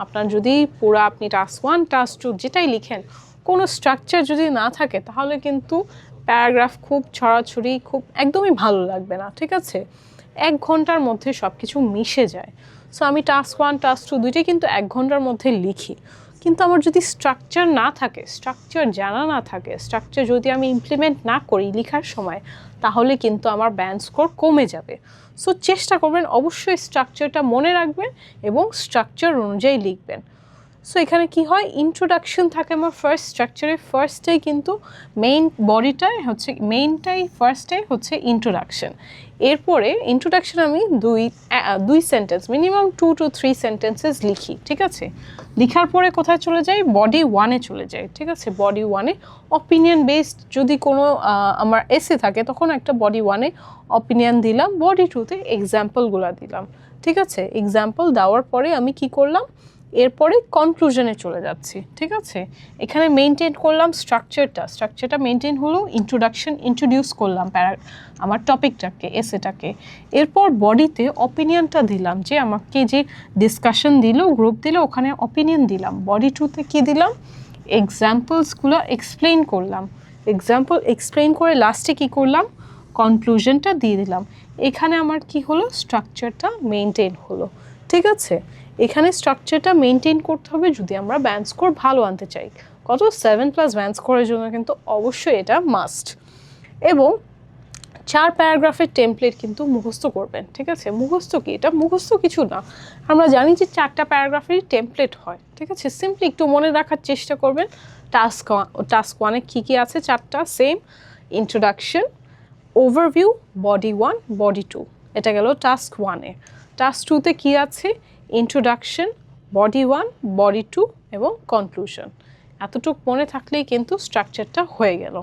আপনার যদি পুরো আপনি টাস্ক 1 টাস্ক 2 যেটাই লিখেন কোনো স্ট্রাকচার যদি না থাকে তাহলে কিন্তু প্যারাগ্রাফ খুব ছড়াছড়ি খুব একদমই ভালো লাগবে না, ঠিক আছে? 1 ঘন্টার মধ্যে সব কিছু মিশে যায়। সো আমি টাস্ক 1 টাস্ক 2 দুইটাই কিন্তু 1 ঘন্টার মধ্যে লিখি, কিন্তু আমার যদি স্ট্রাকচার না থাকে, স্ট্রাকচার জানা না থাকে, স্ট্রাকচার যদি আমি ইমপ্লিমেন্ট না করি লেখার সময়, তাহলে কিন্তু আমার ব্যান্ড স্কোর কমে যাবে। সো চেষ্টা করবেন অবশ্যই স্ট্রাকচারটা মনে রাখবেন এবং স্ট্রাকচার অনুযায়ী লিখবেন। সো এখানে কি হয়, ইন্ট্রোডাকশন থাকে আমার ফার্স্ট স্ট্রাকচারে, ফার্স্টেই কিন্তু মেইন বডিটাই হচ্ছে মেইনটাই ফার্স্টে হচ্ছে ইন্ট্রোডাকশন। এরপরে ইন্ট্রোডাকশন আমি দুই সেন্টেন্স মিনিমাম 2 to 3 সেন্টেন্সেস লিখি, ঠিক আছে? লিখার পরে কোথায় চলে যাই, বডি 1-এ চলে যাই, ঠিক আছে? বডি 1-এ অপিনিয়ন বেসড যদি কোনো আমার এসে থাকে তখন একটা বডি 1-এ অপিনিয়ন দিলাম, বডি 2-তে এক্সাম্পলগুলো দিলাম, ঠিক আছে? এক্সাম্পল দেওয়ার পরে আমি কি করলাম, এরপরে কনক্লুশনে চলে যাচ্ছি, ঠিক আছে? এখানে মেনটেন করলাম স্ট্রাকচারটা মেনটেন হলো, ইন্ট্রোডিউস করলাম আমার টপিকটাকে, এসেটাকে। এরপর বডিতে অপিনিয়নটা দিলাম, যে আমাকে যে ডিসকাশন দিল, গ্রুপ দিল, ওখানে অপিনিয়ন দিলাম। বডি 2-তে কী দিলাম, এক্সাম্পলসগুলো এক্সপ্লেইন করলাম, এক্সাম্পল এক্সপ্লেইন করে লাস্টে কী করলাম, কনক্লুশনটা দিয়ে দিলাম। এখানে আমার কি হলো, স্ট্রাকচারটা মেনটেন হলো, ঠিক আছে? এখানে স্ট্রাকচারটা মেনটেন করতে হবে যদি আমরা ব্যান্ড স্কোর ভালো আনতে চাই। কত 7+ ব্যান্ড স্কোরের জন্য কিন্তু অবশ্যই এটা মাস্ট। এবং 4 প্যারাগ্রাফের টেমপ্লেট কিন্তু মুখস্থ করবেন, ঠিক আছে? মুখস্থ কি, এটা মুখস্থ কিছু না, আমরা জানি যে 4টা প্যারাগ্রাফেরই টেমপ্লেট হয়, ঠিক আছে? সিম্পলি একটু মনে রাখার চেষ্টা করবেন। টাস্ক 1-এ কী কী আছে, 4টা same, introduction, overview, body 1, body 2, এটা গেল টাস্ক 1-এ। টাস্ক 2-তে কী আছে, ইন্ট্রোডাকশন, বডি 1, বডি 2 এবং কনক্লুশন। এতটুকু মনে থাকলেই কিন্তু স্ট্রাকচারটা হয়ে গেল।